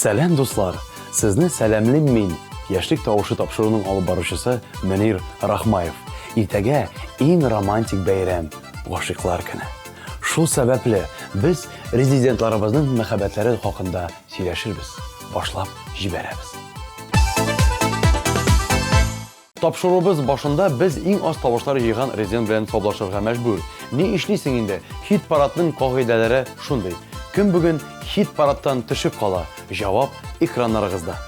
Сәлем дуслар, сезне сәлемлим мин, яшьлек тавышы тапшыруның алып баручысы Мөнир Рахмаев. Иртәгә иң романтик бәйрәм – Гашыйклар көне. Шул сәбәпле без резидентларыбызның мәхәббәтләре хакында сөйләшербез, башлап җибәрәбез. Тапшырубыз башында без иң аз тавышлар җыйган резидент белән саубуллашырга мәҗбүр. Ни эшлисең инде? Хит парадның кагыйдәләре шундый. Кем бүген хит парадтан төшеп кала? Җавап экраннарыгызда.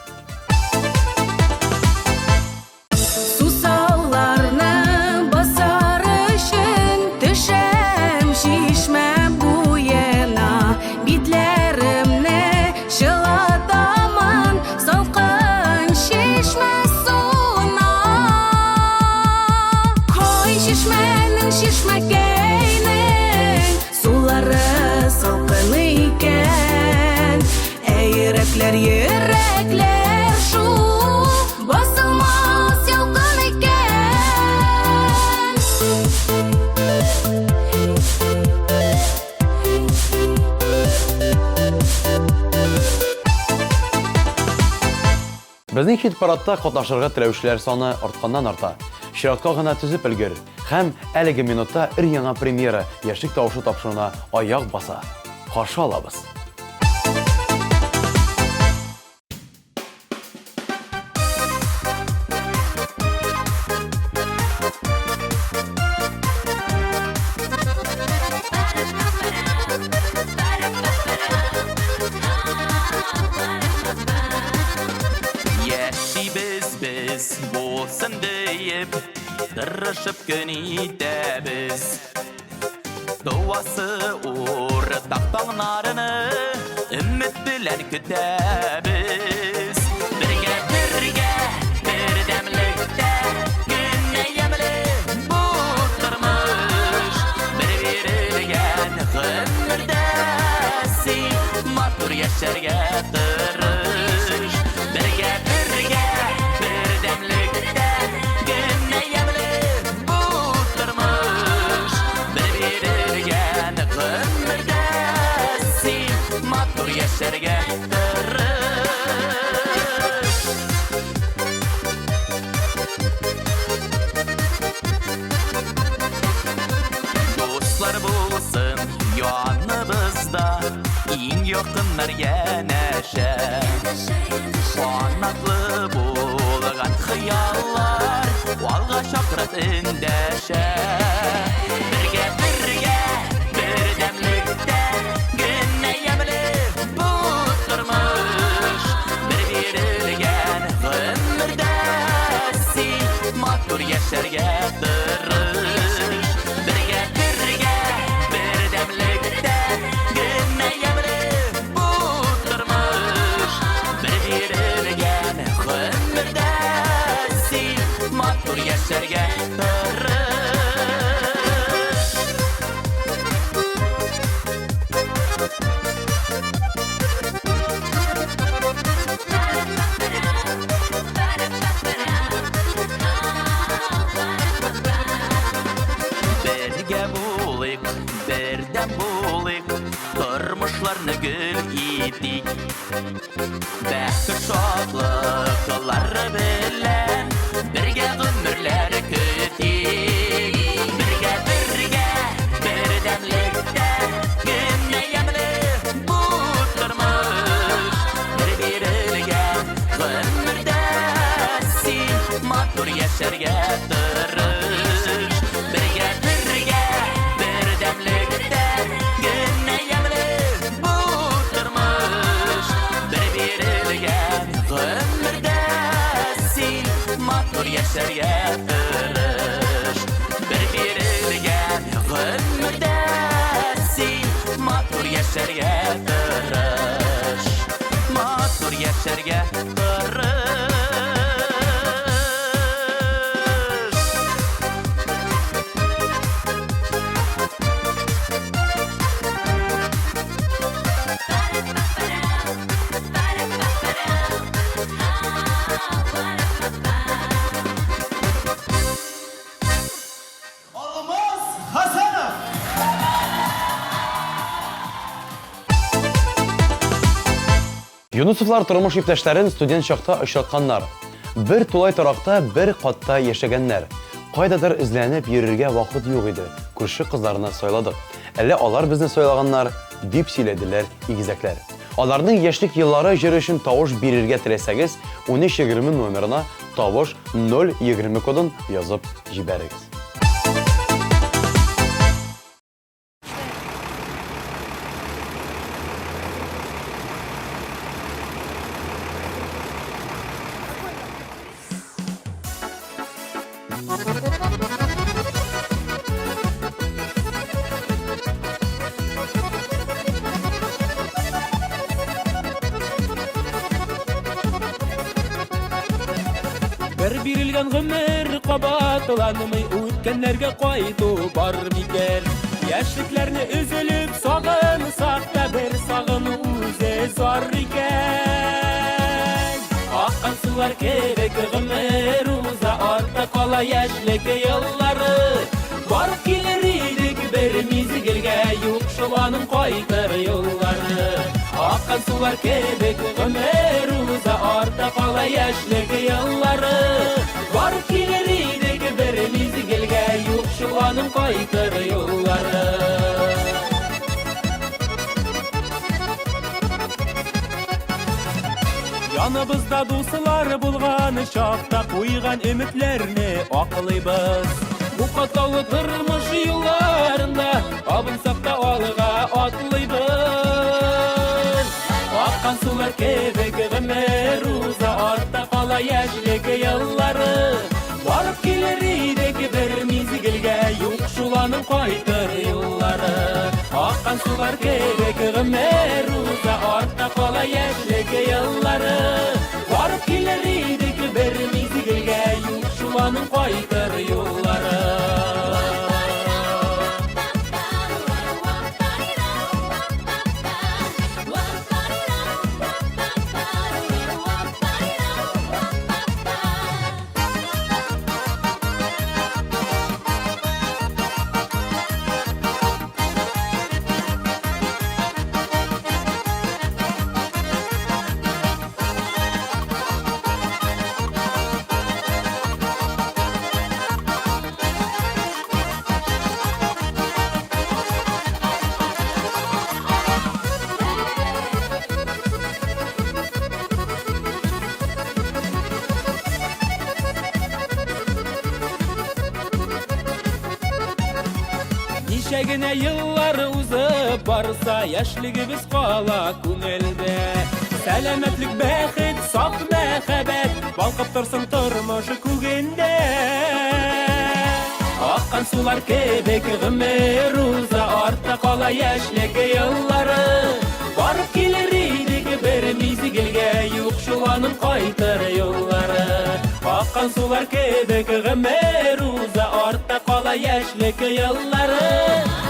Yürekler şu basılmaz yalgın iken. Безнең хит парадта катнашырга теләүчеләр саны артканнан-арта. Чиратка гына төзеп өлгер. Һәм әлеге минутта ир-яңа премьера яшьлек тавышы тапшыруына аяк баса. Каршы алабыз. Biz bolsun deyip tırışıp gün itəbiz. Doğası uğrı taptanlarını ümit bilen kütəbiz. Birge bir demlikte günne yemli buldurmuş. Bir-birilgen ömürdəsi matur yaşarga tırış. Birge yaşarga tırış. Dostlar bulsun yanımızda, en yakınlar yanaşa. Qanatlı bulgan xiyallar alğa şaqrat indaşa. Birge bir demlikdə günne yemli buldurmuş. Bir-birilgen ömürdəsi matur yaşarga tırış. Birge bir demlikdə günne yemli buldurmuş. Bir-birilgen ömürdəsi matur yaşarga tırış. Birden bulik, tırmışlarını gül idik. Bəxti şadlıqları bilen birge ömürler kütik. Birge bir demlikdə günne yemli buldurmuş. Bir-birilgen ömürdəsi matur yaşarga tırış. Birge bir demlikdə günne yemli buldurmuş. Bir-birilgen ömürdəsi matur yaşarga tırış. Bir-birilgen ömürdəsi matur yaşarga tırış. Matur yaşarga tırış. Юнусовлар тормыш иптәшләрен студент чакта очратканнар. Бер тулай торакта, бер катта яшәгәннәр. Кайдадыр эзләнеп йөрергә вакыт юк иде. Күрше кызларны сайладык. Әллә алар безне сайлаганнар дип сөйләделәр игезәкләр. Аларның яшьлек еллары җыры өчен тавыш бирергә теләсәгез, 1320 номерына тавыш 020 кодын язып җибәрегез. Бер бирелгән гомер кабатланмый, үткәннәргә кайту бар микән? Яшьлекләрне өзелеп сагынсак та, бер сагыну үзе зар икән. Аккан сулар кебек гомер уза, артта кала яшьлек еллары. Барып килер идек бер мизгелгә, юк шул аның кайтыр юллары. Аккан сулар кебек гомер уза, артта кала яшьлек еллары. Барып килер идек бер мизгелгә, юк шул аның кайтыр юллары. Яныбызда дуслар булган чакта, куйган өметләрне аклыйбыз. Бу катлаулы тормыш юлларында абынсак та алга атлыйбыз. Аккан сулар кебек гомер уза, артта кала яшьлек еллары. Барып килер идек бер мизгелгә, юк шул аның кайтыр юллары. Аккан сулар кебек гомер уза, артта кала яшьлек еллары. Барып килер идек бер мизгелгә, юк шул аның кайтыр юллары. Ничә генә еллар узып барса, яшьлегебез кала күңелдә. Сәламәтлек, бәхет, саф мәхәббәт балкып торсын тормыш күгендә. Аккан сулар кебек гомер уза, артта кала яшьлек еллары. Барып килер идек бер мизгелгә, юк шул аның кайтыр юллары. Аккан сулар кебек гомер уза, артта кала яшьлек еллары.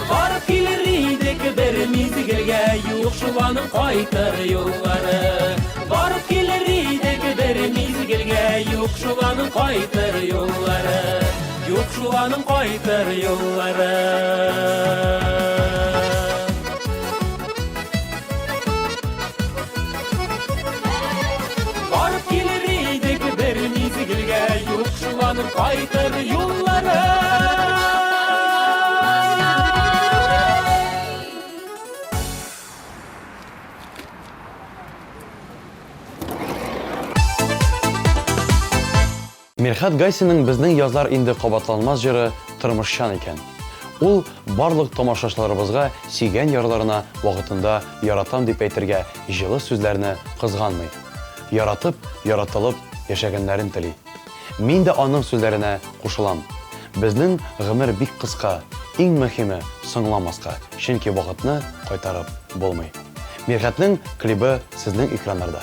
Барып килер идек бер мизгелгә, юк шул аның кайтыр юллары. Барып килер идек бер мизгелгә, юк шул аның кайтыр юллары. Юк шул аның кайтыр юллары. Барып килер идек бер мизгелгә, юк шул аның кайтыр юллары. Мирхат Гайсинның безнең язар инде кабатланмас җыры тормышчан икән. Ул барлык тамашачыларыбызга сөйгән ярларына вакытында яратам дип әйтергә җылы сүзләрне кызганмый. Яратып, яратылып яшәгәннәрен тели. Мин дә аның сүзләренә кушылам. Безнең гомер бик кыска, иң мөһиме соңламаска, чөнки вакытны кайтарып булмый. Мирхатның клибы сезнең экраннарда.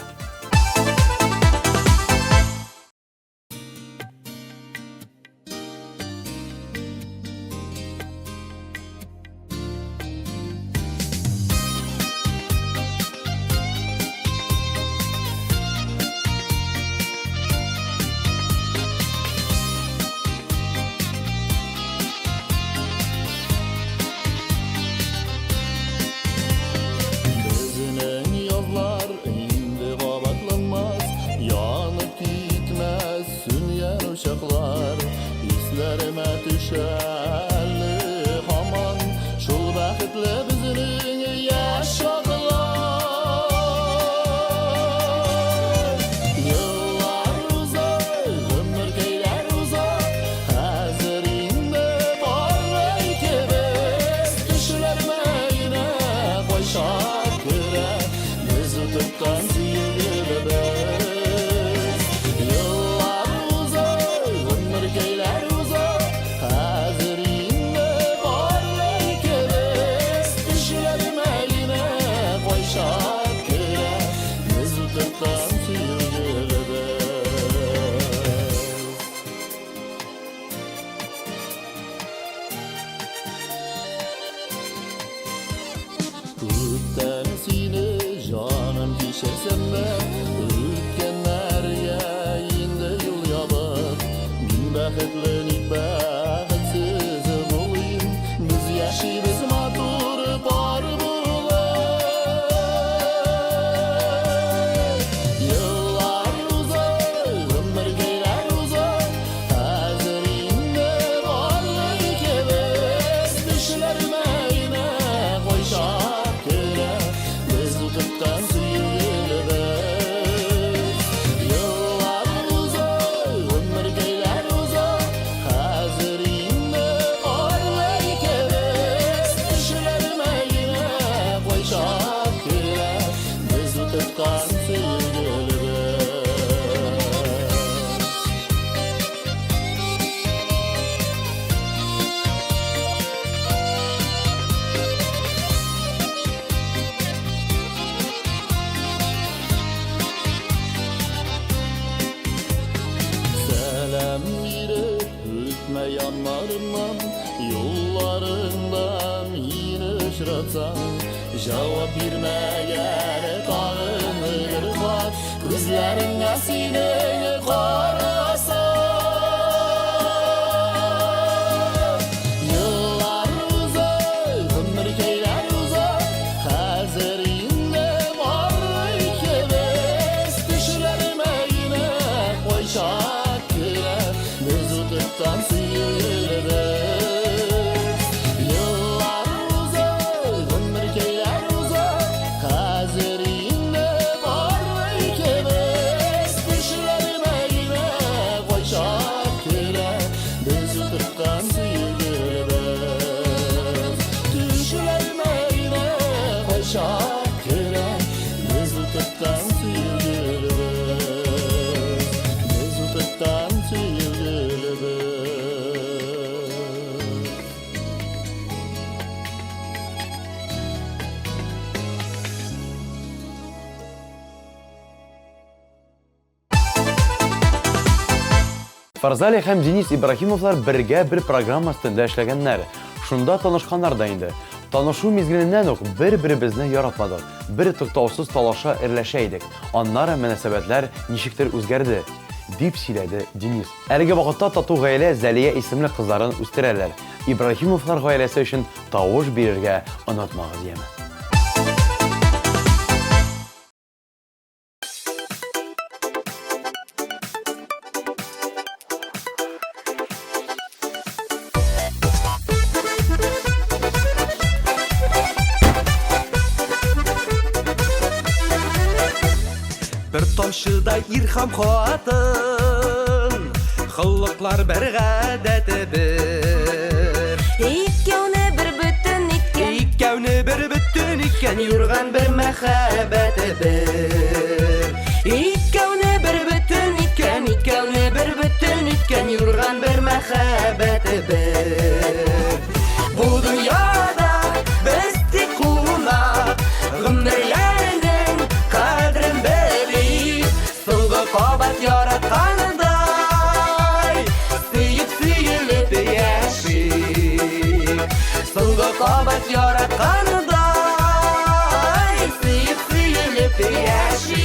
кешерсем бе үткенлерге енді юл ябып мин бәхетле ник бәхетсіз болайын біз яшибіз матур бар булып yıllar uzay ömür geyler uzay hazır indi varlık ikimiz düşlerime yine koyşak köre biz tutuktan suyulubuz yıllar uzay ömür geyler uzay hazır indi varlık ikimiz düşlerime yine koyşak köre biz tutuktan suyulubuz Selam verip ötme yanlarımdan yollarından yine uçratsam cevap vermeye tağınır var gözlerine sineye karasam yıllar uzay ömür geyler uzay hazır yine var ikimiz düşlerime yine koyşak köre biz utuktan suyuluruz yıllar uzay ömür geyler uzay hazır yine var ikimiz düşlerime yine koyşak köre biz utuktan suyuluruz düşlerime yine koyşak köre biz utuktan suyuluruz biz utuktan suyuluruz Farzali һәм Денис Ибрахимовлар бергә бер программа өстендә эшләгәннәр. Шунда танышканнар да инде. Танышу мизгеленнән үк бер-беребезне яратмадык. Бер туктаусыз талаша эрләшә идек. Аннары мөнәсәбәтләр ничектер үзгәрде, дип сөйләде Денис. Әлеге вакытта тату гаилә Зәлия исемле кызларын үстерәләр. Ибрахимовлар гаиләсе өчен тавыш бирергә онытмагыз яме. Bir taşıda irham xатын, xıllıqlar bir ғәдәті bir. Икәүне бер бөтен иткән, Икәүне bir бүтін икән, юрган bir мәхәббәте bir. икәүне бер бөтен иткән, Икәүне bir бүтін икән, юрган bir мәхәббәте bir. Bu dünyada biz тик кунак, гомерләрнең кадерен белик, соңгы кабат яраткандай, сөеп-сөелеп яшик. Соңгы кабат яраткандай, сөеп-сөелеп яшик.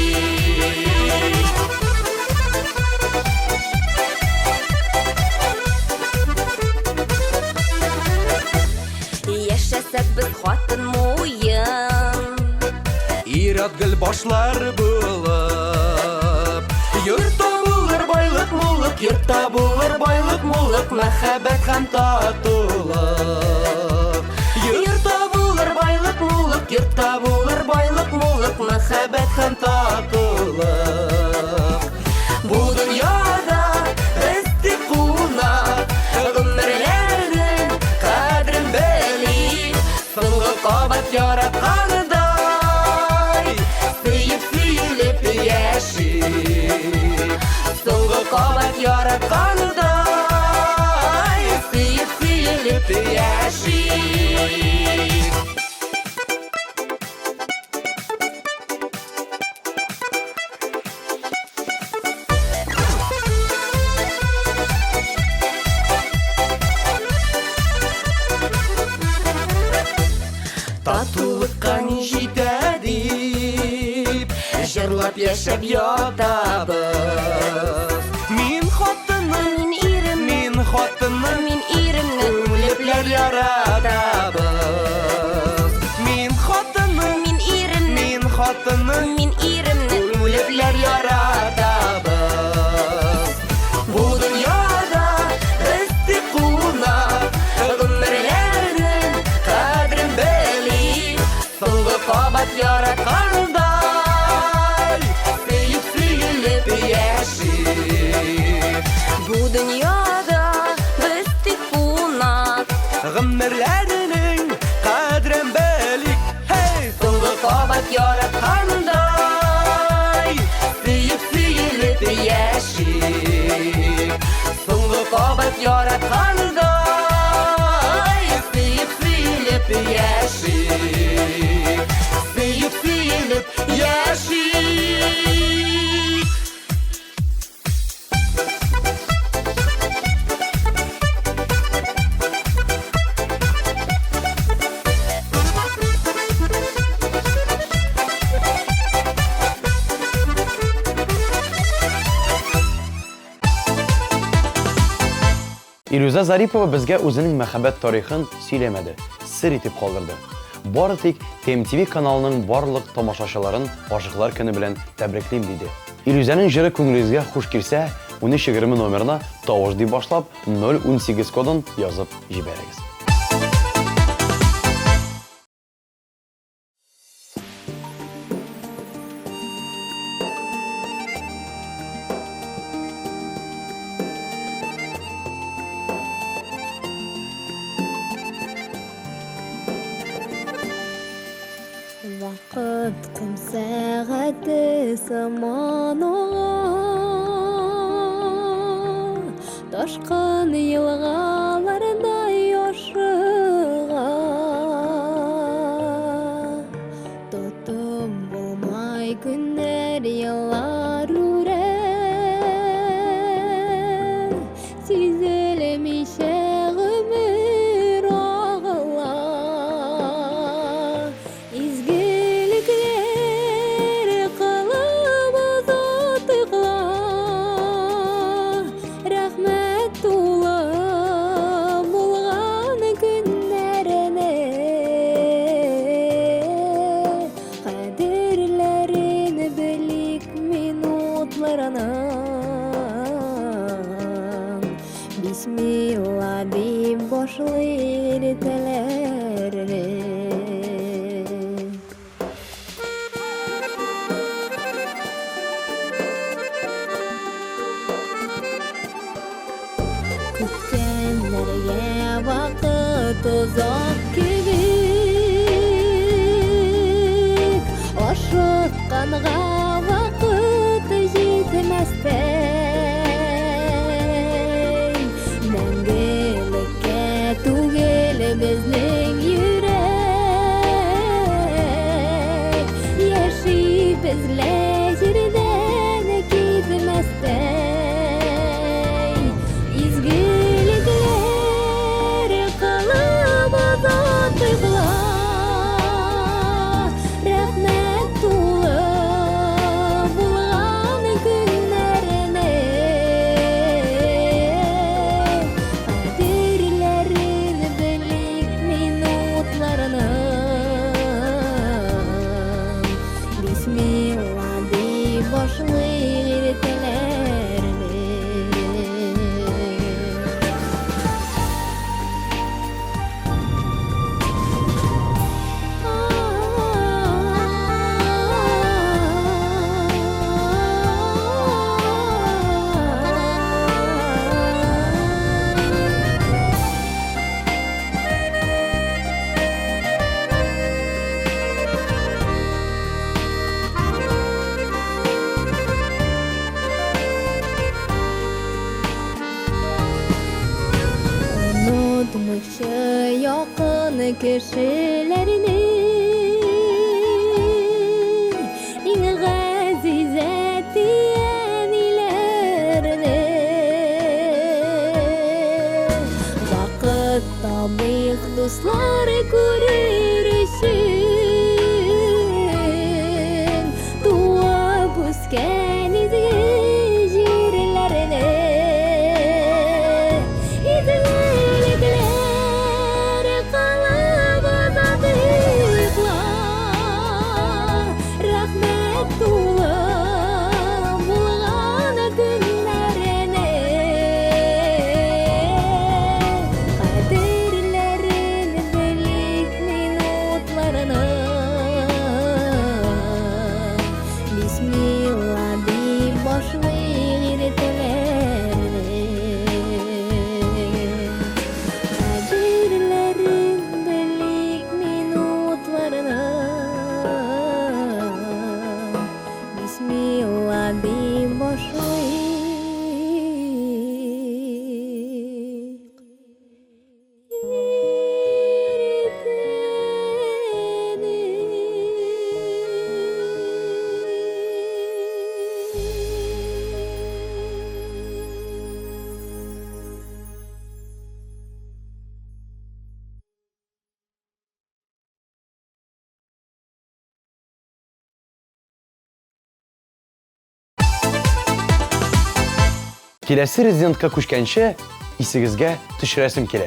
яшәсәк без хатын муен. Ират гөл башлар булып, йортта булыр байлык муллык, йортта булыр байлык муллык, мәхәббәт һәм татулык. Йортта булыр байлык муллык, йортта булыр байлык муллык, мәхәббәт һәм татулык. Бу дөньяда без тик кунак, гомерләрнең кадерен белик, соңгы кабат яраткандай, сөеп-сөелеп яшик. Соңгы кабат яраткандай, сөеп-сөелеп яшик. Татулыкка ни җитә дип, Чырлап яшәп ятабыз. Мин хатының, Мин ирем, мин хатының, мин иремне үлепләр яратабыз. Мин хатының, Мин иремне, мин хатының, мин иремне үлепләр яратабыз. Бу дөньяда без тик кунак, гомерләрнең кадерен белик. Соңгы кабат яраткандай, сөеп-сөелеп яшик. Бу дөньяда без тик кунак. Гомерләрнең кадерен белик. Hey! Соңгы кабат яраткандай, сөеп-сөелеп яшик. Соңгы кабат яраткандай, сөеп-сөелеп яшик. Сөеп-сөелеп яшик. Илюза Зарипова безгә үзенең мәхәббәт тарихын сөйләмәде, сер итеп калдырды. Бары тик TMTV каналының барлык тамашачыларын Гашыклар көне белән тәбриклим диде. Илюзаның җыры күңелегезгә хуш килсә, 1320 номерына тавыш дип башлап 018 кодын язып җибәрегез. Вакыт кым сәгате сыман ага, ташкан елгаларда яшыга. Тотым булмай көннәр, еллар үрә, сизелмичә гомер агыла. Изгелекләр кылып озатыгла, рәхмәт тулы булган көннәренә. Кадерләрен белик минутларының. Бисмилла дип башлый теләрне. Күткәннәргә вакыт озак кебек, ашыкканга вакыт җитмәстәй. Мәңгелеккә түгел безнең йөрәк, яшибез җирдән китмәстәй. Изгелекләр кылып озатыгла, рәхмәт тулы булган көннәренә. Кадерләрен белик минутларының. Бисмилла дип башлый теләрне. Unutмыйчы якын кешеләрне, иң газиз әтиәниләрне. Вакыт табыйк дуслар күрер өчен, туа Киләсе резидентка күчкәнче исегезгә төшерәсем килә.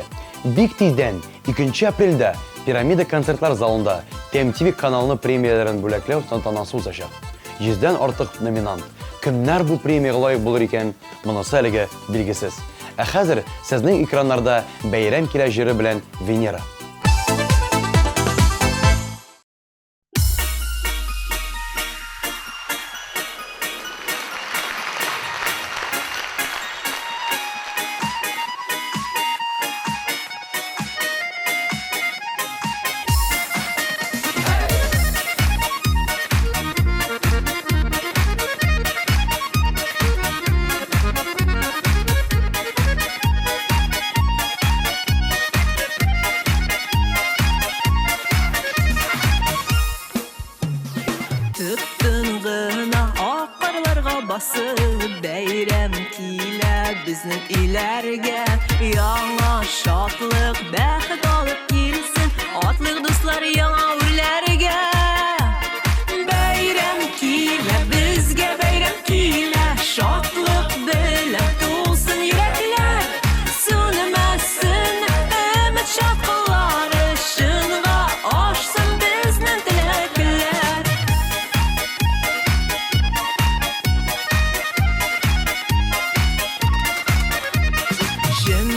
Бик тиздән 2 апрельдә Пирамида концертлар залында TMTV каналының премияларын бүләкләү тантанасы узачак. 100дән артык номинант. Кемнәр бу премиягә лаек булыр икән, монысы әлегә билгесез. Ә хәзер сезнең экраннарда бәйрәм килә җыры белән Венера. Бәйрәм килә безнең иләргә, яңа шатлык, бәхет алып килсен, атлык дуслар яңа үрләргә. Бәйрәм килә безгә, бәйрәм килә, шатлык белән тулсын йөрәкләр, сүнмәсен өмет шатлыклары, шынга ашсын безнең теләкләр.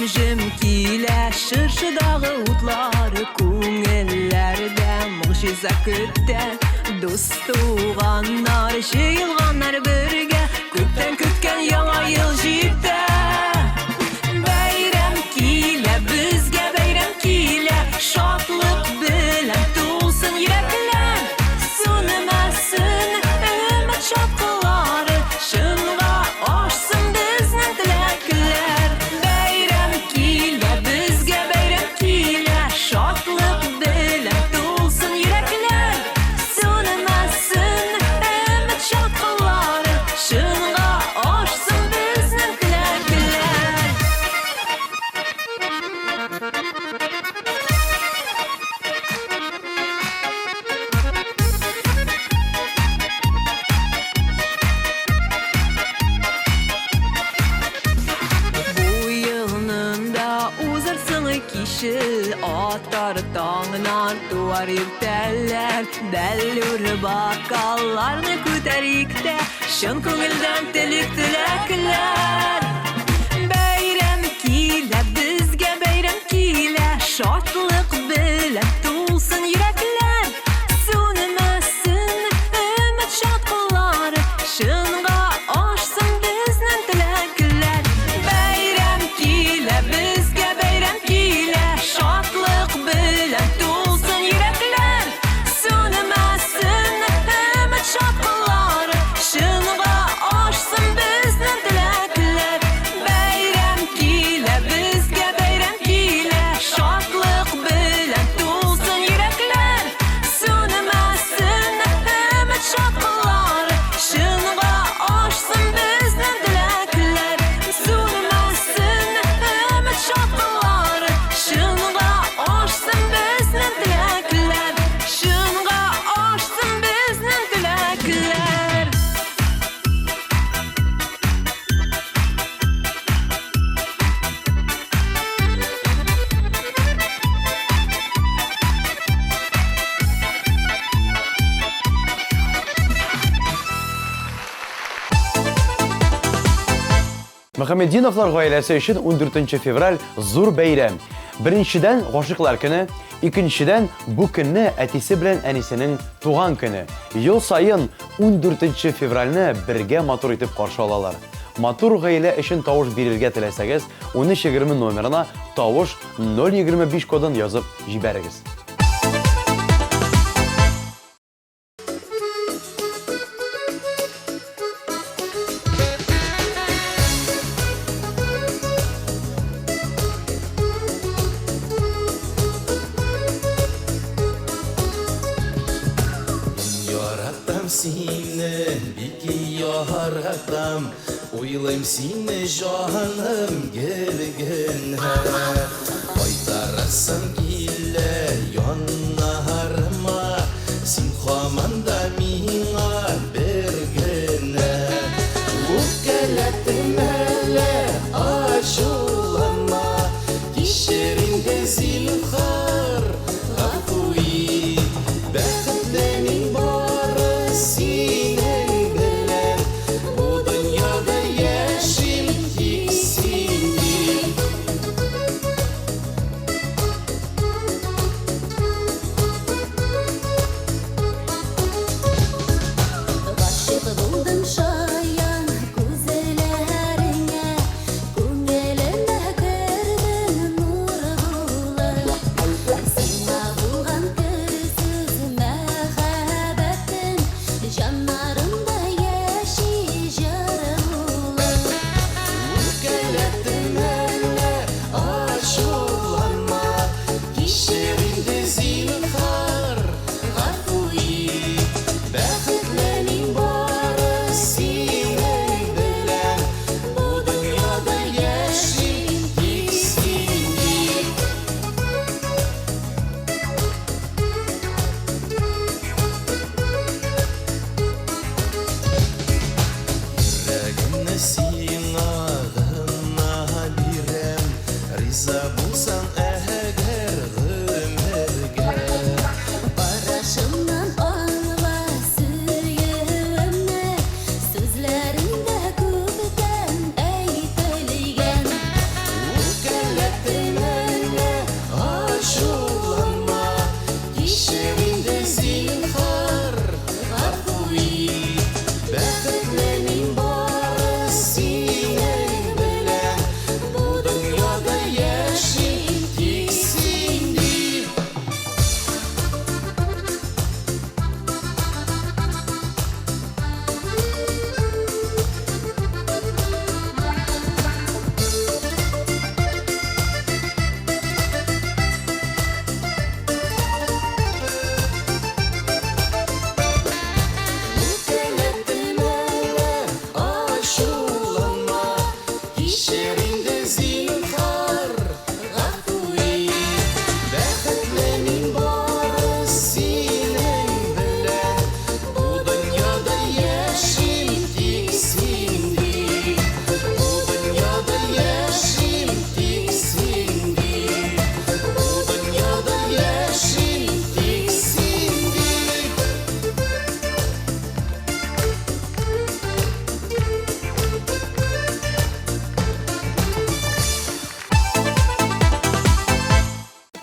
Җем килә шыршыдагы утлары, күңелләрдә могҗиза көтә. Дус туганнар, җыелганнар бергә, күптән көткән яңа ел җитә. Бәйрәм килә безгә, бәйрәм килә, шатлык белән тулсын йөрәкләр, сүнмәсен өмет шатлыклары, шынга ашсын безнең теләкләр. Шатлык белән тулсын йөрәкләр, сүнмәсен өмет шатлыклары, шынга ашсын безнең теләкләр. Бу елның да узарсың кише, атар таңнан туар иртәләр, дәлүр бакалларны күтәрик тә, шын күңелдән телик теләкләр. Бәйрәм килә безгә, бәйрәм килә, шатлык белән тулсын йөрәкләр, сүнмәсен өмет шатлыклары, шынга ашсын безнең теләкләр. Бәйрәм килә безгә, бәйрәм килә, шатлык белән тулсын йөрәкләр, сүнмәсен өмет шатлыклары, шынга ашсын безнең теләкләр. Бәйрәм килә безгә, бәйрәм килә, шатлык белән тулсын йөрәкләр, сүнмәсен өмет шатлыклары, шынга ашсын безнең теләкләр. Сүнмәсен өмет шатлыклары, шынга ашсын безнең теләкләр, шынга ашсын безнең теләкләр. Мөхәммәдиновлар гаиләсе өчен 14 февраль зур бәйрәм. Беренчедән гашыйклар көне, икенчедән бу көнне әтисе белән әнисенең туган көне. Ел сайын 14 февральне бергә матур итеп каршы алалар. Матур гаилә өчен тавыш бирергә теләсәгез, 1320 номерына тавыш 025 кодын язып җибәрегез. Seni bik yarattam, Уйлайм сине жаным гелгенә, Кайтарасың килә яннарыма, Син һаман да миңа бер генә. Үпкәләтмә әле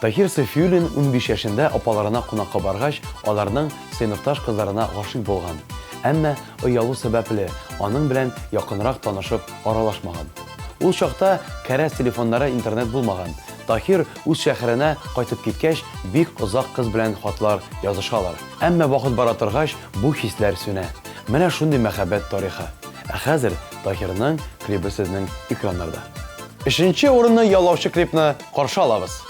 Tahir Safiullin 15 yaşında апаларына кунакка баргач, аларның сыйныфташ кызларына гашык булган. Әмма оялу сәбәпле аның белән якынрак танышып аралашмаган. Ул чакта кәрәс телефоннары интернет булмаган. Tahir үз шәһәренә кайтып киткәч, бик озак кыз белән хатлар язышалар. Әмма вакыт бара торгач, бу хисләр сүнә. Менә шундый мәхәббәт тарихы. Ә хәзер Tahirның клипы сезнең экраннарда. 3нче урынны ялаучы клипны каршы алабыз.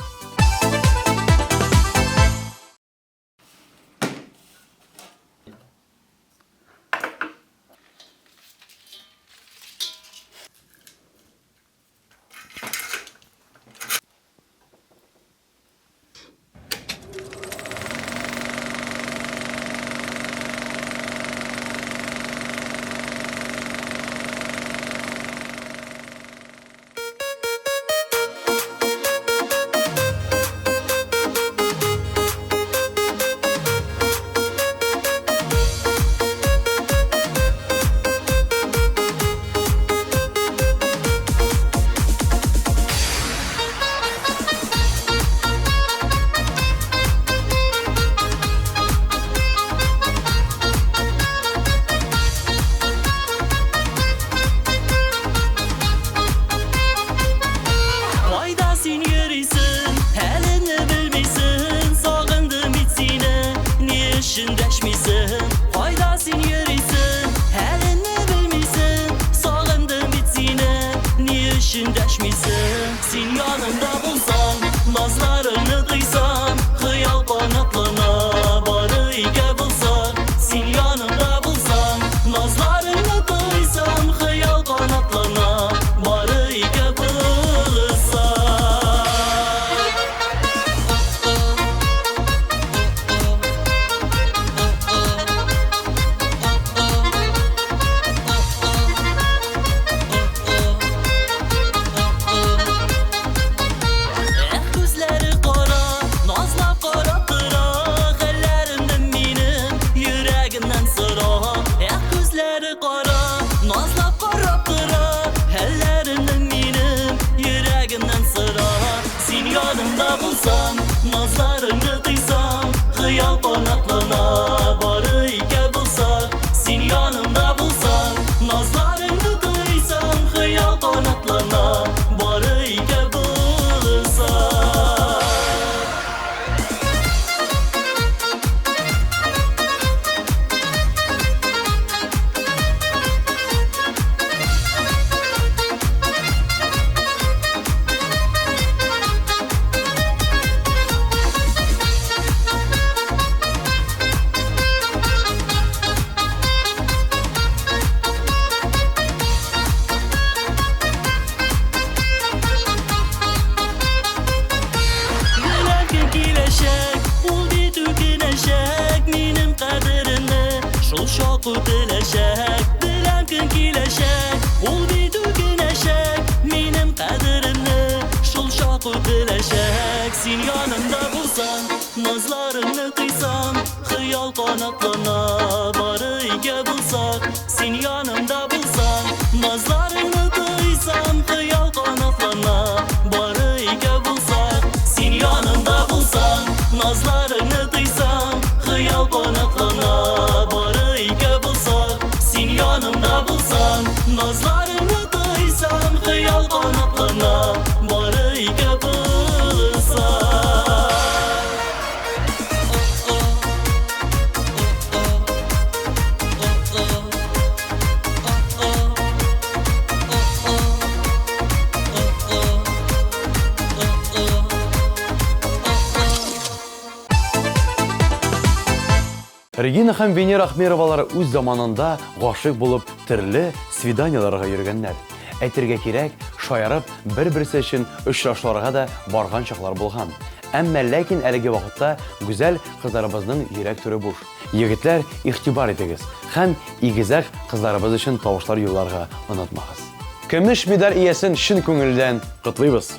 Регина һәм Венера Ахмеровалары үз заманында гашык булып төрле свиданияларга йөргәннәр. Әйтергә кирәк, шаярып бер-берсе өчен очрашларга да барган чаклар булган. Әмма ләкин әлеге вакытта гүзәл кызларыбызның йөрәк түре буш. Егетләр, игътибар итегез һәм игезәк кызларыбыз өчен тавышлар юлларга онытмагыз. Көмеш медаль иясен шин күңелдән котлыйбыз.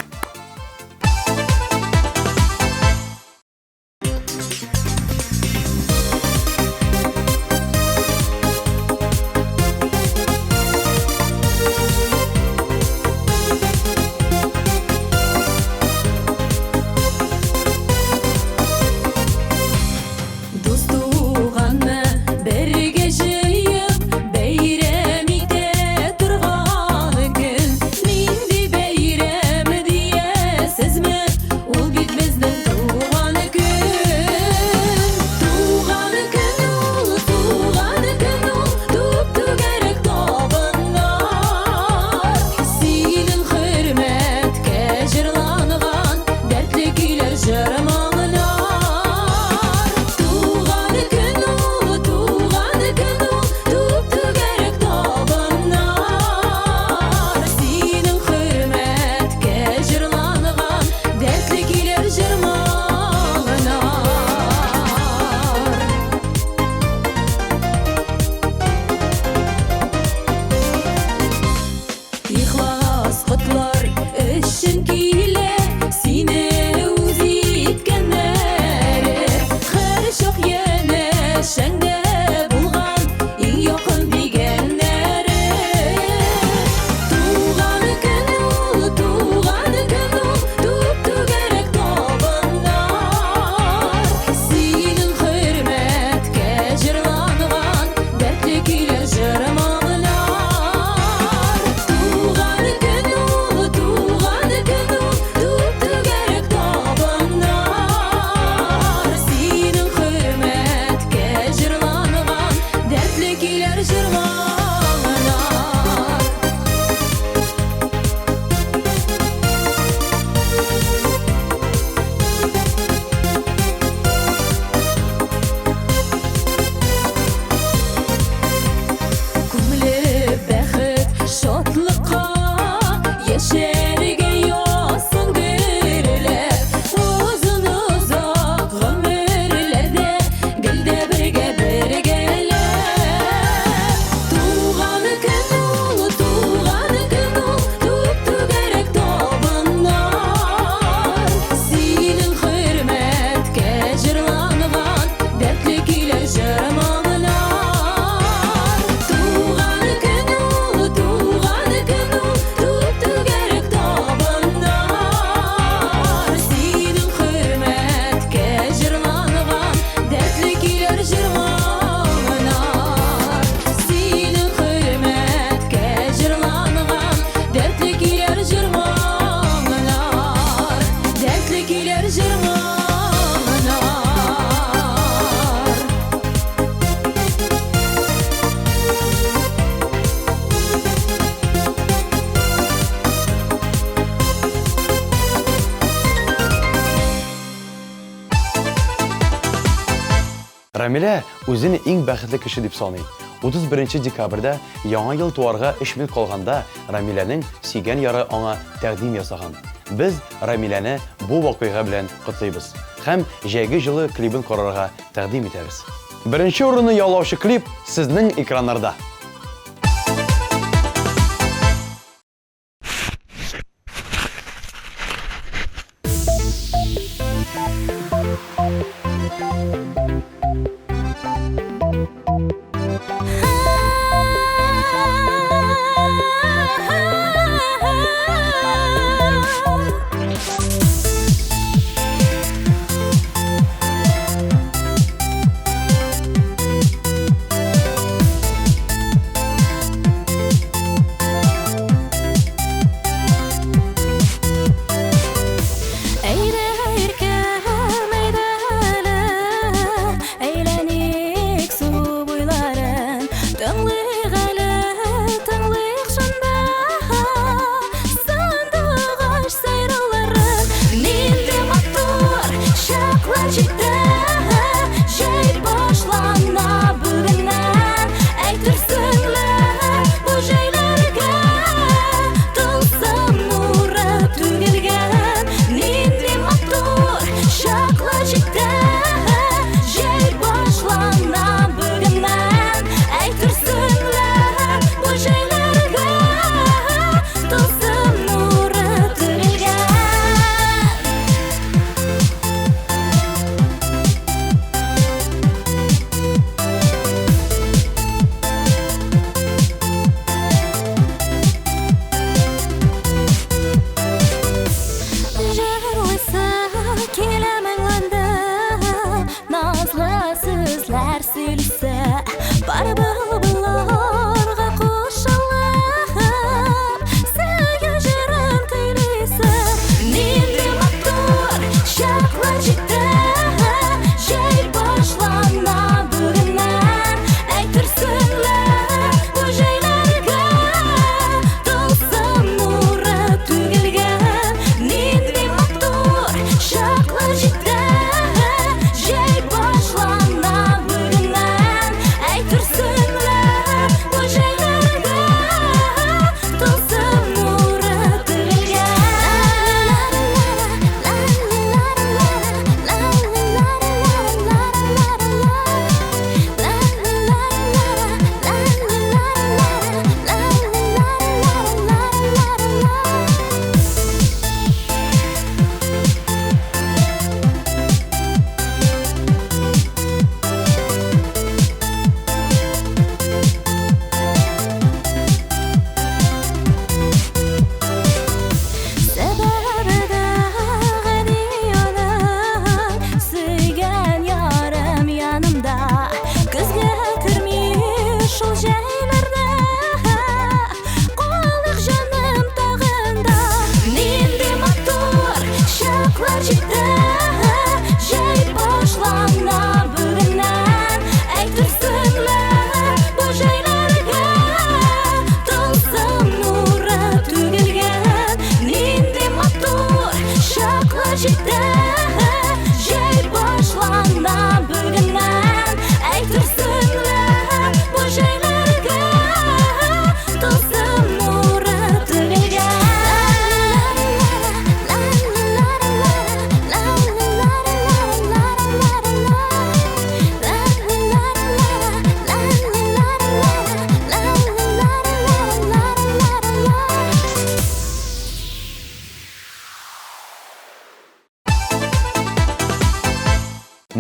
Рамилә үзен иң бәхетле кеше дип саный. 31 декабрьдә яңа ел туарга 3 мин калганда Рамиләнең сөйгән яры аңа тәкъдим ясаган. Без Рамиләне бу вакыйга белән котлыйбыз һәм җәйге җылы клибын карарга тәкъдим итәбез. Беренче урынны яулаучы клип сезнең экраннарда.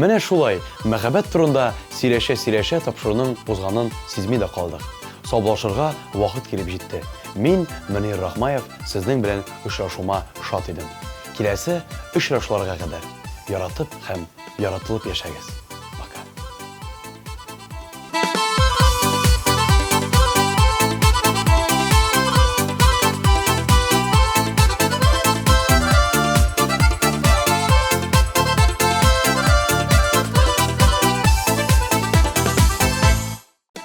Менә шулай, мәхәббәт турында сөйләшә тапшыруның узганын сизми дә калдык. Саубуллашырга вакыт килеп җитте. Мин, Мөнир Рахмаев, сезнең белән очрашуыма шат идем. Киләсе очрашуларга кадәр яратып һәм яратылып яшәгез. Пока.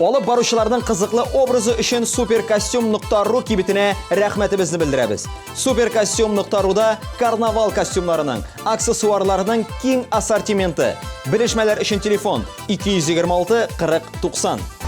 Алып баручыларның кызыклы образы өчен supercostume.ru кибетенә рәхмәтебезне белдерәбез. Supercostume.ru'да карнавал костюмнарының, аксессуарларының киң ассортименты. Белешмәләр өчен телефон 226 40 90.